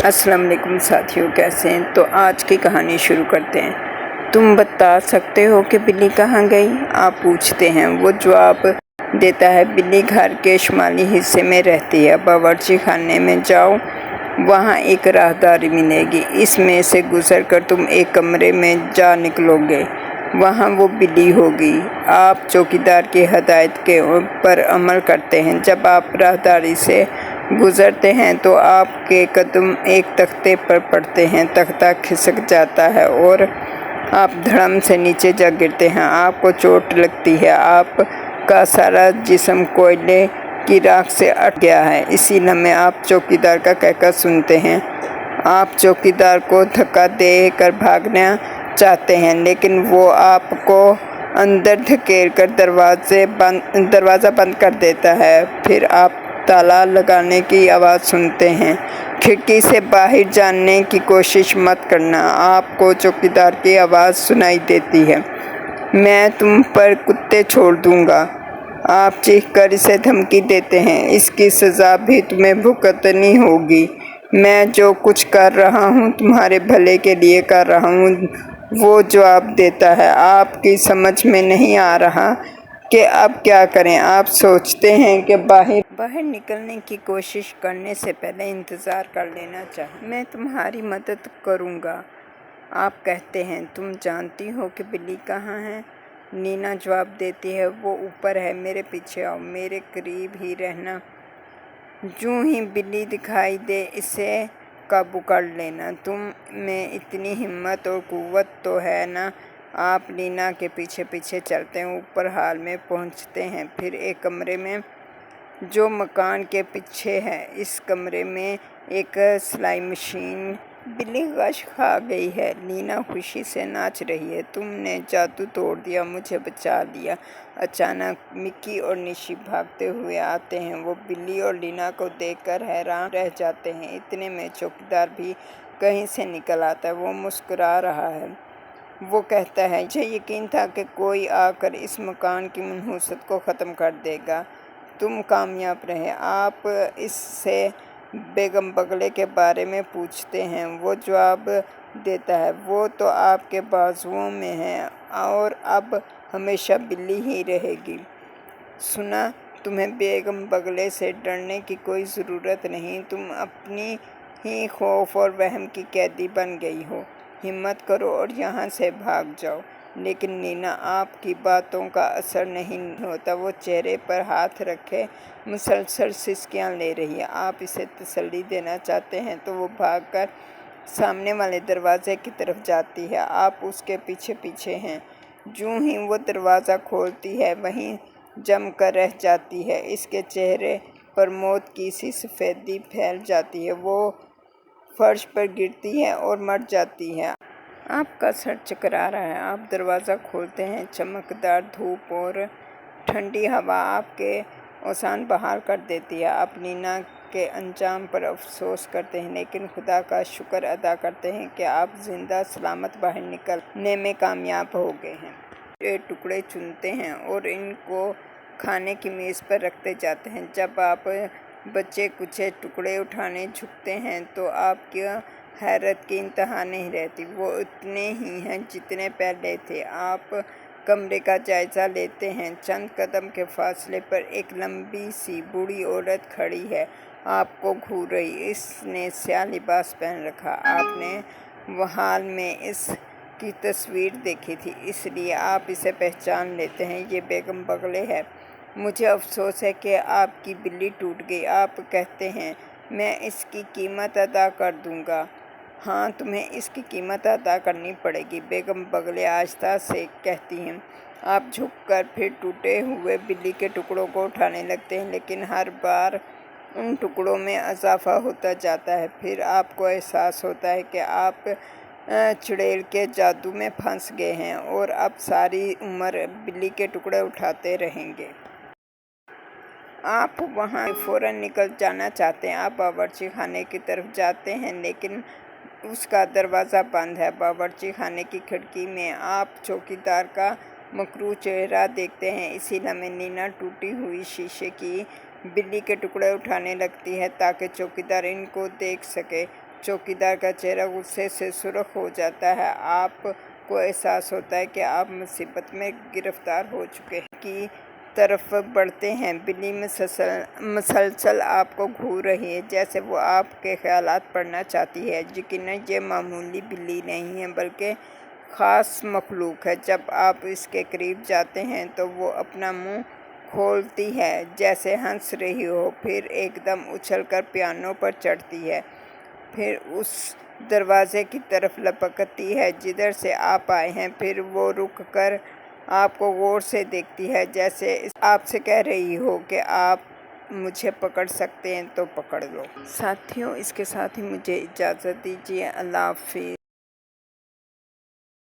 अस्सलाम वालेकुम साथियों, कैसे हैं? तो आज की कहानी शुरू करते हैं। तुम बता सकते हो कि बिल्ली कहाँ गई? आप पूछते हैं। वो जवाब देता है, बिल्ली घर के शुमाली हिस्से में रहती है। बावर्ची खाने में जाओ, वहाँ एक राहदारी मिलेगी। इसमें से गुजर कर तुम एक कमरे में जा निकलोगे, वहाँ वो बिल्ली होगी। आप चौकीदार की हदायत के पर अमल करते हैं। जब आप राहदारी से गुजरते हैं तो आपके कदम एक तख्ते पर पड़ते हैं। तख्ता खिसक जाता है और आप धड़म से नीचे जा गिरते हैं। आपको चोट लगती है। आपका सारा जिस्म कोयले की राख से अट गया है। इसी लम्हे आप चौकीदार का कहकर सुनते हैं। आप चौकीदार को धक्का दे कर भागना चाहते हैं, लेकिन वो आपको अंदर धकेल कर दरवाज़ा बंद कर देता है। फिर आप ताला लगाने की आवाज़ सुनते हैं। खिड़की से बाहर जाने की कोशिश मत करना। आपको चौकीदार की आवाज़ सुनाई देती है, मैं तुम पर कुत्ते छोड़ दूंगा। आप चीख कर इसे धमकी देते हैं, इसकी सज़ा भी तुम्हें भुगतनी होगी। मैं जो कुछ कर रहा हूँ तुम्हारे भले के लिए कर रहा हूँ, वो जवाब देता है। आपकी समझ में नहीं आ रहा कि अब क्या करें। आप सोचते हैं कि बाहर निकलने की कोशिश करने से पहले इंतज़ार कर लेना चाहिए। मैं तुम्हारी मदद करूँगा। आप कहते हैं, तुम जानती हो कि बिल्ली कहाँ है? नीना जवाब देती है, वो ऊपर है, मेरे पीछे आओ, मेरे करीब ही रहना। जूँ ही बिल्ली दिखाई दे इसे काबू कर लेना। तुम में इतनी हिम्मत और कुव्वत तो है ना? आप नीना के पीछे पीछे चलते हैं। ऊपर हाल में पहुंचते हैं, फिर एक कमरे में जो मकान के पीछे है। इस कमरे में एक सिलाई मशीन। बिल्ली गश खा गई है, नीना खुशी से नाच रही है। तुमने जादू तोड़ दिया, मुझे बचा लिया। अचानक मिक्की और निशी भागते हुए आते हैं। वो बिल्ली और नीना को देखकर हैरान रह जाते हैं। इतने में चौकीदार भी कहीं से निकल आता है। वो मुस्कुरा रहा है। वो कहता है, मुझे यकीन था कि कोई आकर इस मकान की मनहूसत को ख़त्म कर देगा। तुम कामयाब रहे। आप इससे बेगम बगले के बारे में पूछते हैं। वो जवाब देता है, वो तो आपके बाजुओं में है और अब हमेशा बिल्ली ही रहेगी। सुना, तुम्हें बेगम बगले से डरने की कोई ज़रूरत नहीं। तुम अपनी ही खौफ और वहम की कैदी बन गई हो। हिम्मत करो और यहाँ से भाग जाओ। लेकिन नीना, आपकी बातों का असर नहीं होता। वो चेहरे पर हाथ रखे मुसलसल सिसकियाँ ले रही है। आप इसे तसल्ली देना चाहते हैं तो वो भागकर सामने वाले दरवाजे की तरफ जाती है। आप उसके पीछे पीछे हैं। जूँ ही वो दरवाज़ा खोलती है, वहीं जम कर रह जाती है। इसके चेहरे पर मौत की सी सफ़ेदी फैल जाती है। वो फर्श पर गिरती है और मर जाती है। आपका सर चकरा रहा है। आप दरवाज़ा खोलते हैं। चमकदार धूप और ठंडी हवा आपके औसान बहाल कर देती है। आप नीना के अंजाम पर अफसोस करते हैं, लेकिन खुदा का शुक्र अदा करते हैं कि आप जिंदा सलामत बाहर निकलने में कामयाब हो गए हैं। ये टुकड़े चुनते हैं और इनको खाने की मेज़ पर रखते जाते हैं। जब आप बच्चे कुछ टुकड़े उठाने झुकते हैं तो आपकी हैरत की इंतहा नहीं रहती। वो उतने ही हैं जितने पहले थे। आप कमरे का जायज़ा लेते हैं। चंद कदम के फासले पर एक लंबी सी बूढ़ी औरत खड़ी है, आपको घूर रही। इसने स्याह लिबास पहन रखा। आपने हाल में इसकी तस्वीर देखी थी, इसलिए आप इसे पहचान लेते हैं। ये बेगम बगले है। मुझे अफसोस है कि आपकी बिल्ली टूट गई। आप कहते हैं, मैं इसकी कीमत अदा कर दूंगा। हाँ, तुम्हें इसकी कीमत अदा करनी पड़ेगी, बेगम बगले आहिस्ता से कहती हैं। आप झुककर फिर टूटे हुए बिल्ली के टुकड़ों को उठाने लगते हैं, लेकिन हर बार उन टुकड़ों में इजाफा होता जाता है। फिर आपको एहसास होता है कि आप चुड़ैल के जादू में फंस गए हैं और अब सारी उम्र बिल्ली के टुकड़े उठाते रहेंगे। आप वहाँ फ़ौरन निकल जाना चाहते हैं। आप बावर्ची खाने की तरफ जाते हैं, लेकिन उसका दरवाज़ा बंद है। बावर्ची खाने की खिड़की में आप चौकीदार का मकरूह चेहरा देखते हैं। इसी लम्हे नीना टूटी हुई शीशे की बिल्ली के टुकड़े उठाने लगती है ताकि चौकीदार इनको देख सके। चौकीदार का चेहरा गुस्से से सुर्ख हो जाता है। आपको एहसास होता है कि आप मुसीबत में गिरफ्तार हो चुके हैं की तरफ बढ़ते हैं। बिल्ली मुसलसल आपको घूर रही है, जैसे वो आपके ख्यालात पढ़ना चाहती है। यकीनन ये मामूली बिल्ली नहीं है, बल्कि ख़ास मखलूक है। जब आप इसके करीब जाते हैं तो वो अपना मुंह खोलती है, जैसे हंस रही हो, फिर एकदम उछलकर पियानो पर चढ़ती है। फिर उस दरवाजे की तरफ लपकती है जिधर से आप आए हैं। फिर वो रुक कर आपको गौर से देखती है, जैसे आपसे कह रही हो कि आप मुझे पकड़ सकते हैं तो पकड़ लो। साथियों, इसके साथ ही मुझे इजाज़त दीजिए। अल्लाह हाफ़िज़।